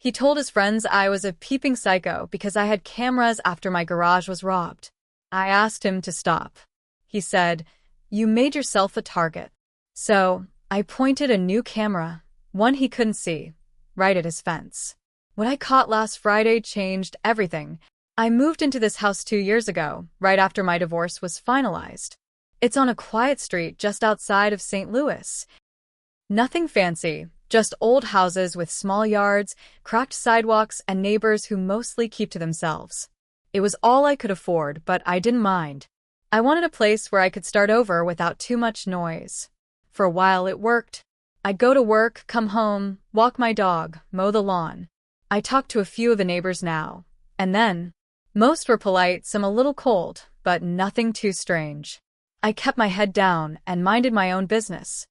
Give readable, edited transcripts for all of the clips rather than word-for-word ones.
He told his friends I was a peeping psycho because I had cameras after my garage was robbed. I asked him to stop. He said, "You made yourself a target." So, I pointed a new camera, one he couldn't see, right at his fence. What I caught last Friday changed everything. I moved into this house 2 years ago, right after my divorce was finalized. It's on a quiet street just outside of St. Louis. Nothing fancy, just old houses with small yards, cracked sidewalks, and neighbors who mostly keep to themselves. It was all I could afford, but I didn't mind. I wanted a place where I could start over without too much noise. For a while it worked. I'd go to work, come home, walk my dog, mow the lawn. I talked to a few of the neighbors now, and then. Most were polite, some a little cold, but nothing too strange. I kept my head down and minded my own business.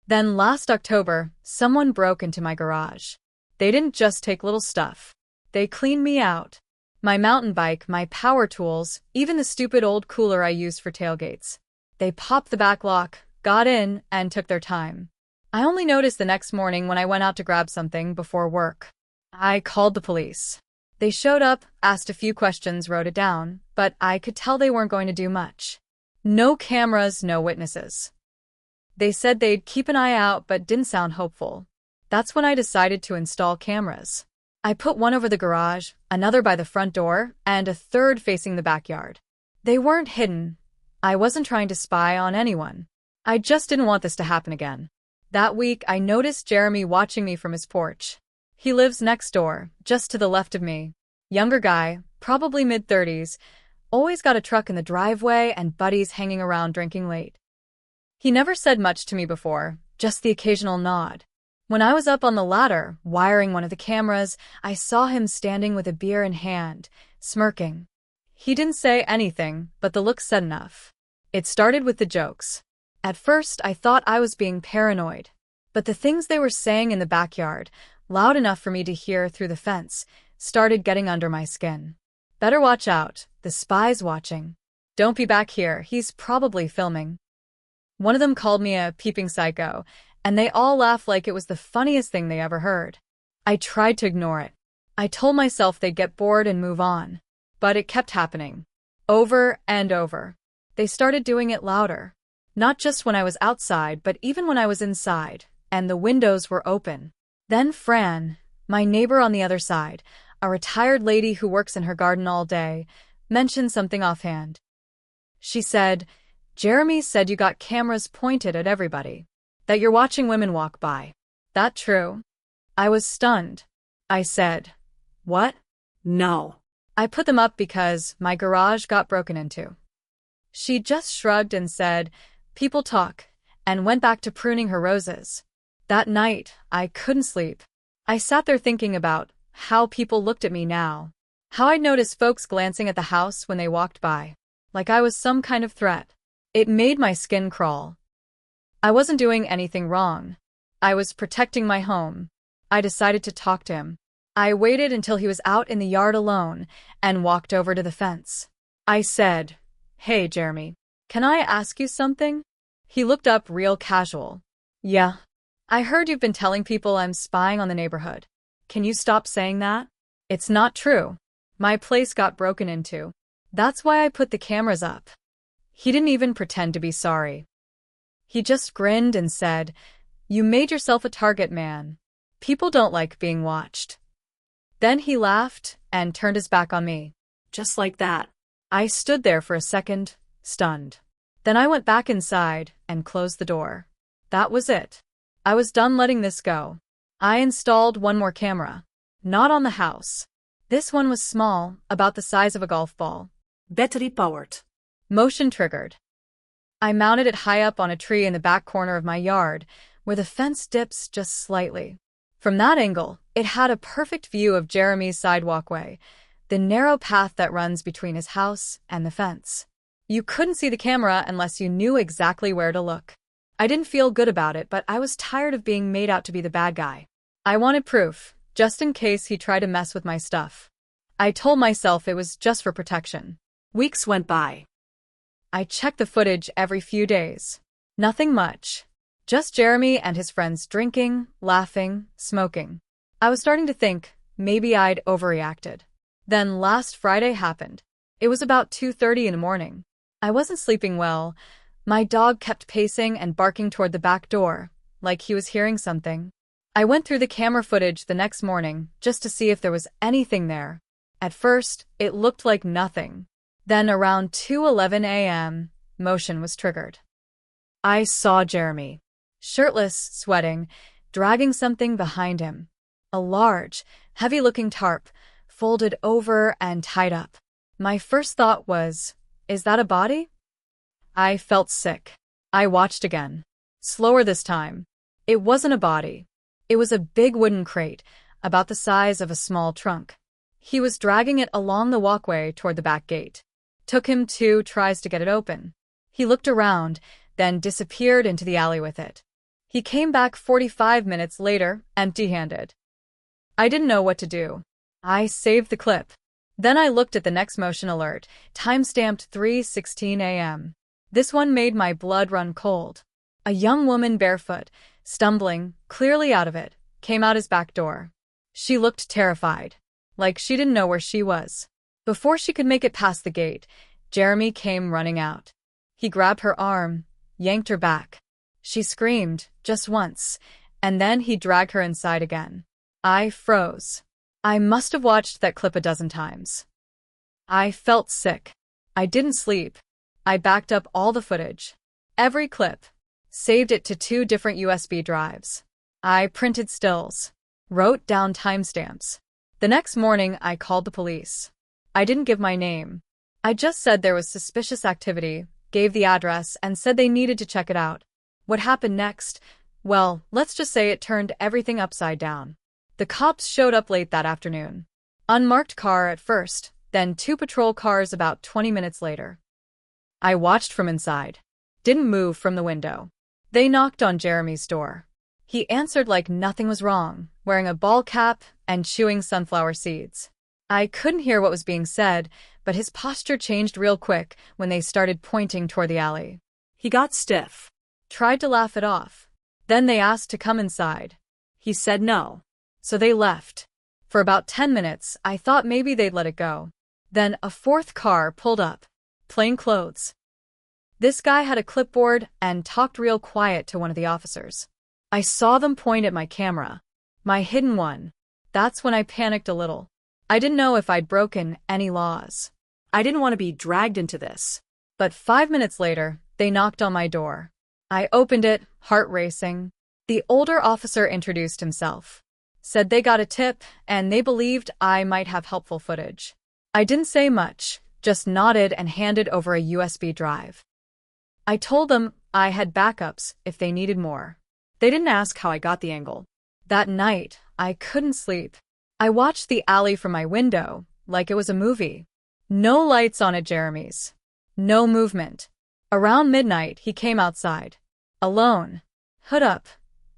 Then last October, someone broke into my garage. They didn't just take little stuff. They cleaned me out. My mountain bike, my power tools, even the stupid old cooler I used for tailgates. They popped the back lock, got in, and took their time. I only noticed the next morning when I went out to grab something before work. I called the police. They showed up, asked a few questions, wrote it down, but I could tell they weren't going to do much. No cameras, no witnesses. They said they'd keep an eye out but didn't sound hopeful. That's when I decided to install cameras. I put one over the garage, another by the front door, and a third facing the backyard. They weren't hidden. I wasn't trying to spy on anyone. I just didn't want this to happen again. That week, I noticed Jeremy watching me from his porch. He lives next door, just to the left of me. Younger guy, probably mid-30s, always got a truck in the driveway and buddies hanging around drinking late. He never said much to me before, just the occasional nod. When I was up on the ladder, wiring one of the cameras, I saw him standing with a beer in hand, smirking. He didn't say anything, but the look said enough. It started with the jokes. At first, I thought I was being paranoid. But the things they were saying in the backyard, loud enough for me to hear through the fence, started getting under my skin. "Better watch out, the spy's watching. Don't be back here, he's probably filming." One of them called me a peeping psycho, and they all laughed like it was the funniest thing they ever heard. I tried to ignore it. I told myself they'd get bored and move on. But it kept happening. Over and over. They started doing it louder. Not just when I was outside, but even when I was inside, and the windows were open. Then Fran, my neighbor on the other side, a retired lady who works in her garden all day, mentioned something offhand. She said, "Jeremy said you got cameras pointed at everybody. That you're watching women walk by. That true?" I was stunned. I said, "What?" "No." "I put them up because my garage got broken into." She just shrugged and said, "People talk," and went back to pruning her roses. That night, I couldn't sleep. I sat there thinking about how people looked at me now. How I'd noticed folks glancing at the house when they walked by. Like I was some kind of threat. It made my skin crawl. I wasn't doing anything wrong. I was protecting my home. I decided to talk to him. I waited until he was out in the yard alone and walked over to the fence. I said, "Hey, Jeremy, can I ask you something?" He looked up real casual. "Yeah. I heard you've been telling people I'm spying on the neighborhood. Can you stop saying that? It's not true. My place got broken into. That's why I put the cameras up." He didn't even pretend to be sorry. He just grinned and said, "You made yourself a target, man. People don't like being watched." Then he laughed and turned his back on me. Just like that. I stood there for a second, stunned. Then I went back inside and closed the door. That was it. I was done letting this go. I installed one more camera. Not on the house. This one was small, about the size of a golf ball. Battery powered. Motion triggered. I mounted it high up on a tree in the back corner of my yard, where the fence dips just slightly. From that angle, it had a perfect view of Jeremy's side walkway, the narrow path that runs between his house and the fence. You couldn't see the camera unless you knew exactly where to look. I didn't feel good about it, but I was tired of being made out to be the bad guy. I wanted proof, just in case he tried to mess with my stuff. I told myself it was just for protection. Weeks went by. I checked the footage every few days. Nothing much. Just Jeremy and his friends drinking, laughing, smoking. I was starting to think maybe I'd overreacted. Then last Friday happened. It was about 2:30 in the morning. I wasn't sleeping well. My dog kept pacing and barking toward the back door, like he was hearing something. I went through the camera footage the next morning just to see if there was anything there. At first, it looked like nothing. Then around 2:11 a.m., motion was triggered. I saw Jeremy, shirtless, sweating, dragging something behind him. A large, heavy-looking tarp, folded over and tied up. My first thought was, is that a body? I felt sick. I watched again. Slower this time. It wasn't a body. It was a big wooden crate, about the size of a small trunk. He was dragging it along the walkway toward the back gate. Took him 2 tries to get it open. He looked around, then disappeared into the alley with it. He came back 45 minutes later, empty-handed. I didn't know what to do. I saved the clip. Then I looked at the next motion alert, time-stamped 3:16 a.m. This one made my blood run cold. A young woman barefoot, stumbling, clearly out of it, came out his back door. She looked terrified, like she didn't know where she was. Before she could make it past the gate, Jeremy came running out. He grabbed her arm, yanked her back. She screamed, just once, and then he dragged her inside again. I froze. I must have watched that clip a dozen times. I felt sick. I didn't sleep. I backed up all the footage. Every clip. Saved it to 2 different USB drives. I printed stills. Wrote down timestamps. The next morning, I called the police. I didn't give my name. I just said there was suspicious activity, gave the address, and said they needed to check it out. What happened next? Well, let's just say it turned everything upside down. The cops showed up late that afternoon. Unmarked car at first, then 2 patrol cars about 20 minutes later. I watched from inside. Didn't move from the window. They knocked on Jeremy's door. He answered like nothing was wrong, wearing a ball cap and chewing sunflower seeds. I couldn't hear what was being said, but his posture changed real quick when they started pointing toward the alley. He got stiff. Tried to laugh it off. Then they asked to come inside. He said no. So they left. For about 10 minutes, I thought maybe they'd let it go. Then a 4th car pulled up. Plain clothes. This guy had a clipboard and talked real quiet to one of the officers. I saw them point at my camera. My hidden one. That's when I panicked a little. I didn't know if I'd broken any laws. I didn't want to be dragged into this. But 5 minutes later, they knocked on my door. I opened it, heart racing. The older officer introduced himself. Said they got a tip, and they believed I might have helpful footage. I didn't say much, just nodded and handed over a USB drive. I told them I had backups if they needed more. They didn't ask how I got the angle. That night, I couldn't sleep. I watched the alley from my window, like it was a movie. No lights on at Jeremy's. No movement. Around midnight, he came outside. Alone. Hood up.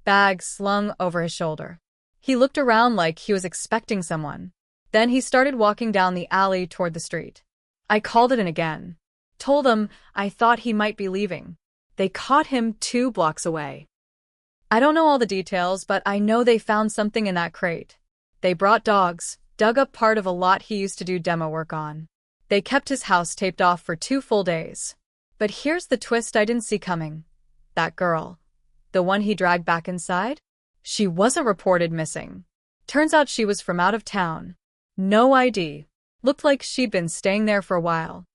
Bag slung over his shoulder. He looked around like he was expecting someone. Then he started walking down the alley toward the street. I called it in again. Told them I thought he might be leaving. They caught him 2 blocks away. I don't know all the details, but I know they found something in that crate. They brought dogs, dug up part of a lot he used to do demo work on. They kept his house taped off for 2 full days. But here's the twist I didn't see coming. That girl. The one he dragged back inside? She wasn't reported missing. Turns out she was from out of town. No ID. Looked like she'd been staying there for a while.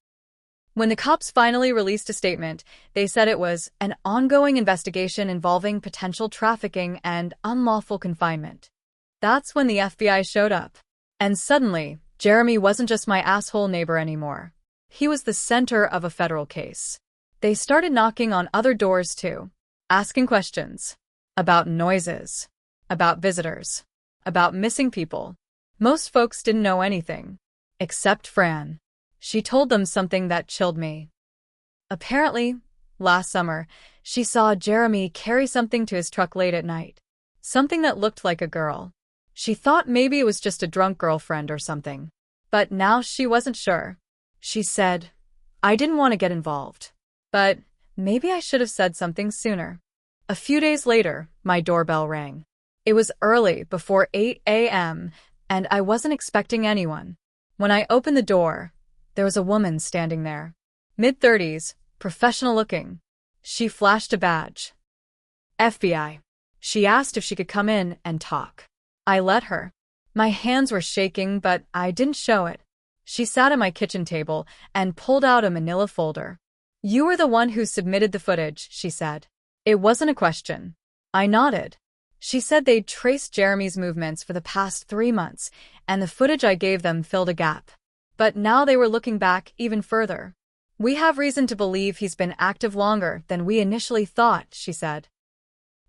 When the cops finally released a statement, they said it was an ongoing investigation involving potential trafficking and unlawful confinement. That's when the FBI showed up. And suddenly, Jeremy wasn't just my asshole neighbor anymore. He was the center of a federal case. They started knocking on other doors too, asking questions. About noises. About visitors. About missing people. Most folks didn't know anything. Except Fran. She told them something that chilled me. Apparently, last summer, she saw Jeremy carry something to his truck late at night. Something that looked like a girl. She thought maybe it was just a drunk girlfriend or something. But now she wasn't sure. She said, I didn't want to get involved. But maybe I should have said something sooner. A few days later, my doorbell rang. It was early, before 8 a.m., and I wasn't expecting anyone. When I opened the door, there was a woman standing there. Mid-30s, professional-looking. She flashed a badge. FBI. She asked if she could come in and talk. I let her. My hands were shaking, but I didn't show it. She sat at my kitchen table and pulled out a manila folder. "You were the one who submitted the footage," she said. It wasn't a question. I nodded. She said they'd traced Jeremy's movements for the past 3 months, and the footage I gave them filled a gap. But now they were looking back even further. "We have reason to believe he's been active longer than we initially thought," she said.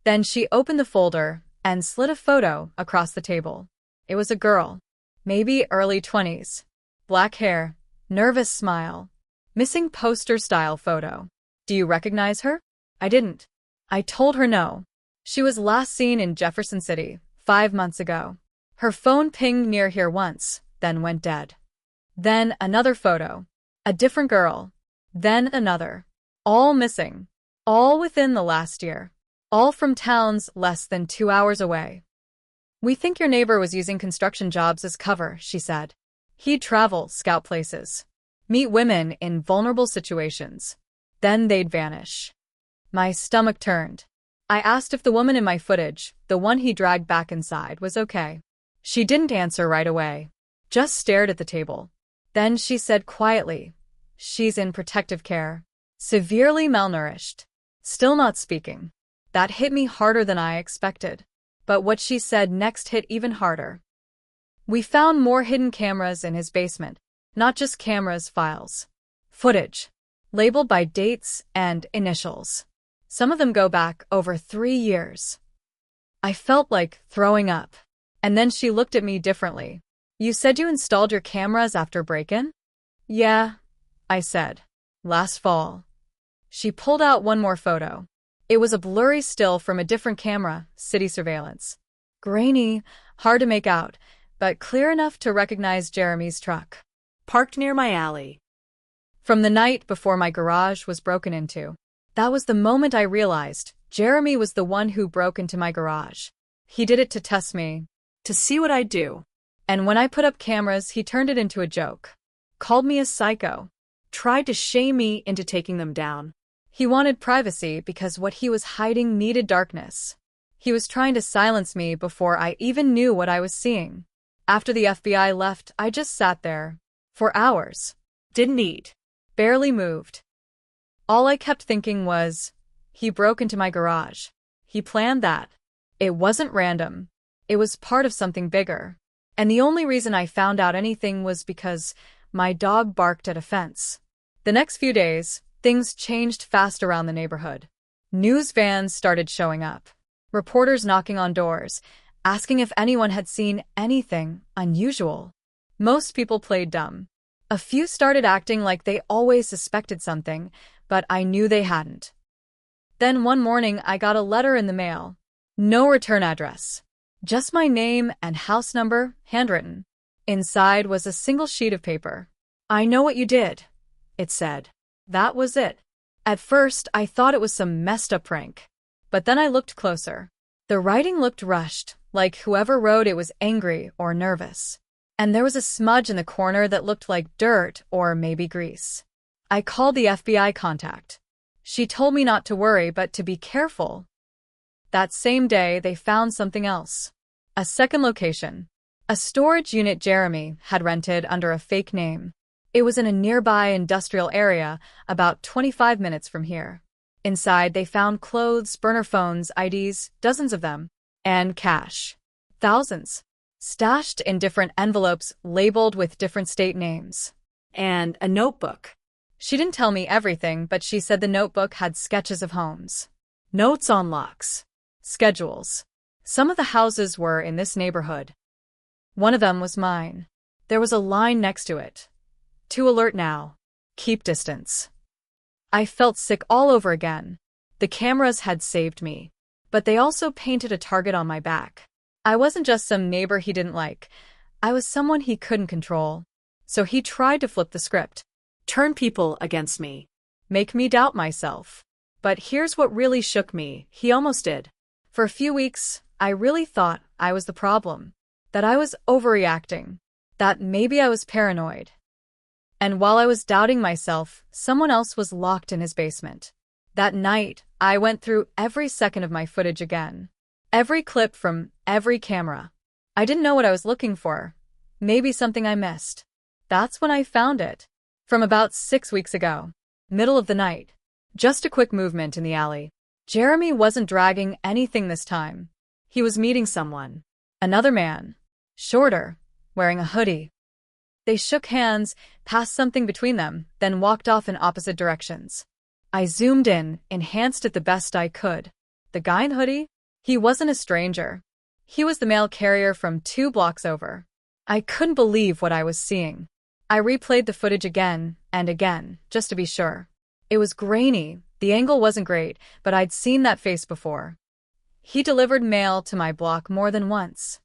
Then she opened the folder and slid a photo across the table. It was a girl, maybe early 20s. Black hair, nervous smile. Missing poster-style photo. "Do you recognize her?" I didn't. I told her no. She was last seen in Jefferson City, 5 months ago. Her phone pinged near here once, then went dead. Then another photo. A different girl. Then another. All missing. All within the last year. All from towns less than 2 hours away. "We think your neighbor was using construction jobs as cover," she said. "He'd travel, scout places. Meet women in vulnerable situations. Then they'd vanish." My stomach turned. I asked if the woman in my footage, the one he dragged back inside, was okay. She didn't answer right away. Just stared at the table. Then she said quietly, "She's in protective care. Severely malnourished. Still not speaking." That hit me harder than I expected. But what she said next hit even harder. "We found more hidden cameras in his basement. Not just cameras, files. Footage. Labeled by dates and initials. Some of them go back over 3 years." I felt like throwing up. And then she looked at me differently. "You said you installed your cameras after break-in?" "Yeah," I said. "Last fall." She pulled out one more photo. It was a blurry still from a different camera, city surveillance. Grainy, hard to make out, but clear enough to recognize Jeremy's truck. Parked near my alley. From the night before my garage was broken into. That was the moment I realized Jeremy was the one who broke into my garage. He did it to test me. To see what I'd do. And when I put up cameras, he turned it into a joke. Called me a psycho. Tried to shame me into taking them down. He wanted privacy because what he was hiding needed darkness. He was trying to silence me before I even knew what I was seeing. After the FBI left, I just sat there. For hours. Didn't eat. Barely moved. All I kept thinking was, he broke into my garage. He planned that. It wasn't random. It was part of something bigger. And the only reason I found out anything was because my dog barked at a fence. The next few days, things changed fast around the neighborhood. News vans started showing up. Reporters knocking on doors, asking if anyone had seen anything unusual. Most people played dumb. A few started acting like they always suspected something, but I knew they hadn't. Then one morning I got a letter in the mail. No return address. Just my name and house number, handwritten. Inside was a single sheet of paper. "I know what you did," it said. That was it. At first, I thought it was some messed up prank. But then I looked closer. The writing looked rushed, like whoever wrote it was angry or nervous. And there was a smudge in the corner that looked like dirt or maybe grease. I called the FBI contact. She told me not to worry but to be careful. That same day, they found something else. A second location. A storage unit Jeremy had rented under a fake name. It was in a nearby industrial area, about 25 minutes from here. Inside, they found clothes, burner phones, IDs, dozens of them, and cash. Thousands. Stashed in different envelopes labeled with different state names. And a notebook. She didn't tell me everything, but she said the notebook had sketches of homes. Notes on locks. Schedules. Some of the houses were in this neighborhood. One of them was mine. There was a line next to it. To alert now. Keep distance. I felt sick all over again. The cameras had saved me. But they also painted a target on my back. I wasn't just some neighbor he didn't like. I was someone he couldn't control. So he tried to flip the script. Turn people against me. Make me doubt myself. But here's what really shook me. He almost did. For a few weeks, I really thought I was the problem, that I was overreacting, that maybe I was paranoid. And while I was doubting myself, someone else was locked in his basement. That night, I went through every second of my footage again. Every clip from every camera. I didn't know what I was looking for. Maybe something I missed. That's when I found it. From about 6 weeks ago. Middle of the night. Just a quick movement in the alley. Jeremy wasn't dragging anything this time. He was meeting someone. Another man. Shorter. Wearing a hoodie. They shook hands, passed something between them, then walked off in opposite directions. I zoomed in, enhanced it the best I could. The guy in the hoodie? He wasn't a stranger. He was the mail carrier from 2 blocks over. I couldn't believe what I was seeing. I replayed the footage again and again, just to be sure. It was grainy, the angle wasn't great, but I'd seen that face before. He delivered mail to my block more than once.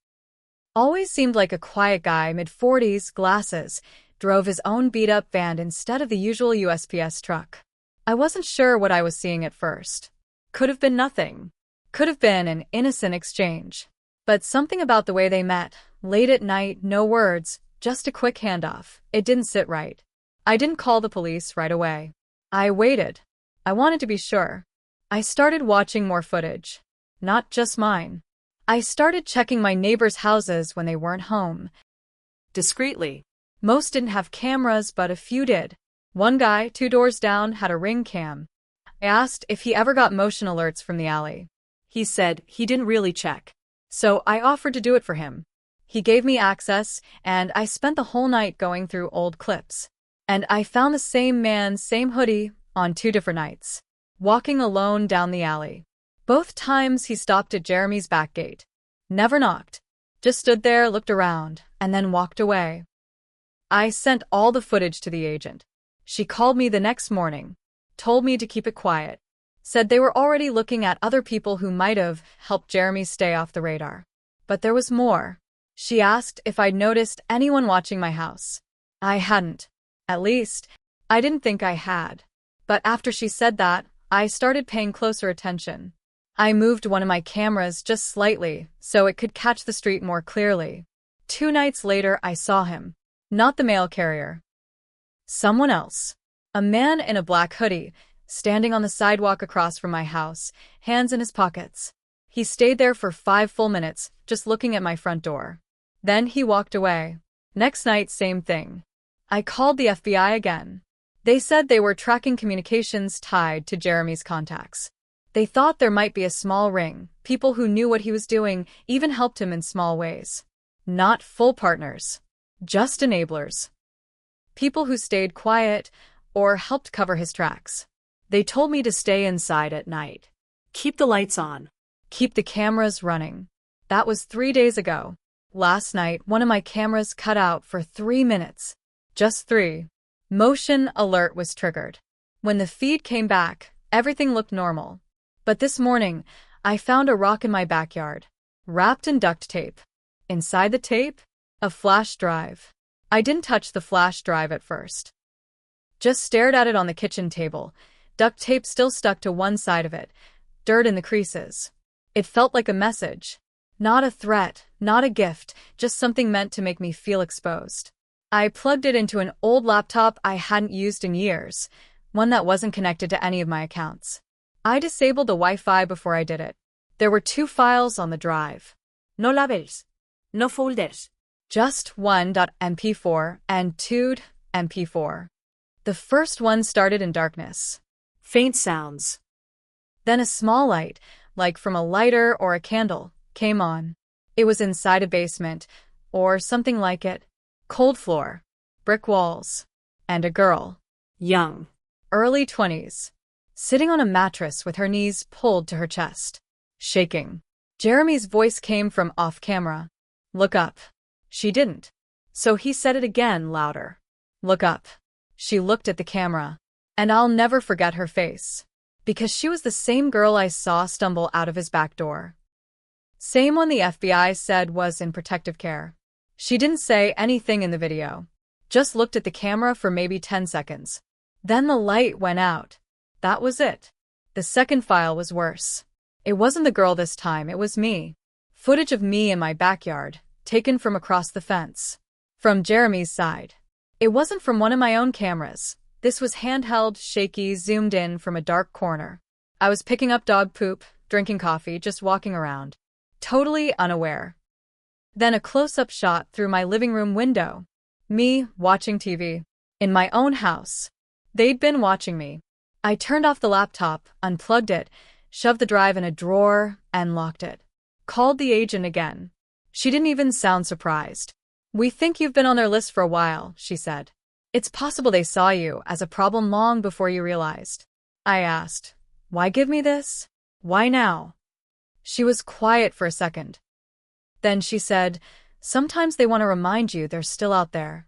Always seemed like a quiet guy, mid-40s, glasses, drove his own beat-up van instead of the usual USPS truck. I wasn't sure what I was seeing at first. Could have been nothing. Could have been an innocent exchange. But something about the way they met, late at night, no words, just a quick handoff, it didn't sit right. I didn't call the police right away. I waited. I wanted to be sure. I started watching more footage. Not just mine. I started checking my neighbors' houses when they weren't home. Discreetly. Most didn't have cameras, but a few did. One guy, 2 doors down, had a Ring cam. I asked if he ever got motion alerts from the alley. He said he didn't really check. So I offered to do it for him. He gave me access, and I spent the whole night going through old clips. And I found the same man, same hoodie, on 2 different nights. Walking alone down the alley. Both times he stopped at Jeremy's back gate. Never knocked. Just stood there, looked around, and then walked away. I sent all the footage to the agent. She called me the next morning. Told me to keep it quiet. Said they were already looking at other people who might have helped Jeremy stay off the radar. But there was more. She asked if I'd noticed anyone watching my house. I hadn't. At least, I didn't think I had. But after she said that, I started paying closer attention. I moved one of my cameras just slightly so it could catch the street more clearly. 2 nights later, I saw him. Not the mail carrier. Someone else. A man in a black hoodie, standing on the sidewalk across from my house, hands in his pockets. He stayed there for 5 full minutes, just looking at my front door. Then he walked away. Next night, same thing. I called the FBI again. They said they were tracking communications tied to Jeremy's contacts. They thought there might be a small ring, people who knew what he was doing, even helped him in small ways. Not full partners. Just enablers. People who stayed quiet or helped cover his tracks. They told me to stay inside at night. Keep the lights on. Keep the cameras running. That was 3 days ago. Last night, one of my cameras cut out for 3 minutes. Just 3. Motion alert was triggered. When the feed came back, everything looked normal. But this morning, I found a rock in my backyard, wrapped in duct tape. Inside the tape, a flash drive. I didn't touch the flash drive at first. Just stared at it on the kitchen table, duct tape still stuck to one side of it, dirt in the creases. It felt like a message. Not a threat, not a gift, just something meant to make me feel exposed. I plugged it into an old laptop I hadn't used in years, one that wasn't connected to any of my accounts. I disabled the Wi-Fi before I did it. There were 2 files on the drive. No labels. No folders. Just 1.mp4 and 2.mp4. The first one started in darkness. Faint sounds. Then a small light, like from a lighter or a candle, came on. It was inside a basement, or something like it. Cold floor, brick walls, and a girl. Young. Early 20s. Sitting on a mattress with her knees pulled to her chest. Shaking. Jeremy's voice came from off-camera. Look up. She didn't. So he said it again, louder. Look up. She looked at the camera. And I'll never forget her face. Because she was the same girl I saw stumble out of his back door. Same one the FBI said was in protective care. She didn't say anything in the video. Just looked at the camera for maybe 10 seconds. Then the light went out. That was it. The second file was worse. It wasn't the girl this time, it was me. Footage of me in my backyard, taken from across the fence. From Jeremy's side. It wasn't from one of my own cameras. This was handheld, shaky, zoomed in from a dark corner. I was picking up dog poop, drinking coffee, just walking around. Totally unaware. Then a close-up shot through my living room window. Me, watching TV. In my own house. They'd been watching me. I turned off the laptop, unplugged it, shoved the drive in a drawer, and locked it. Called the agent again. She didn't even sound surprised. "We think you've been on their list for a while," she said. "It's possible they saw you as a problem long before you realized." I asked, "Why give me this? Why now?" She was quiet for a second. Then she said, "Sometimes they want to remind you they're still out there."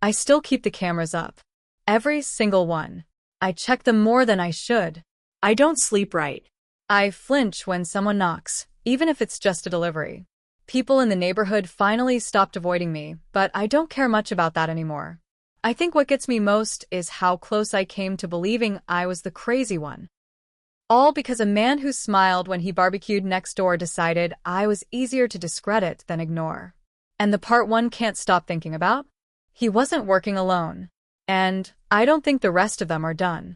I still keep the cameras up. Every single one. I check them more than I should. I don't sleep right. I flinch when someone knocks, even if it's just a delivery. People in the neighborhood finally stopped avoiding me, but I don't care much about that anymore. I think what gets me most is how close I came to believing I was the crazy one. All because a man who smiled when he barbecued next door decided I was easier to discredit than ignore. And the part one can't stop thinking about? He wasn't working alone. And I don't think the rest of them are done.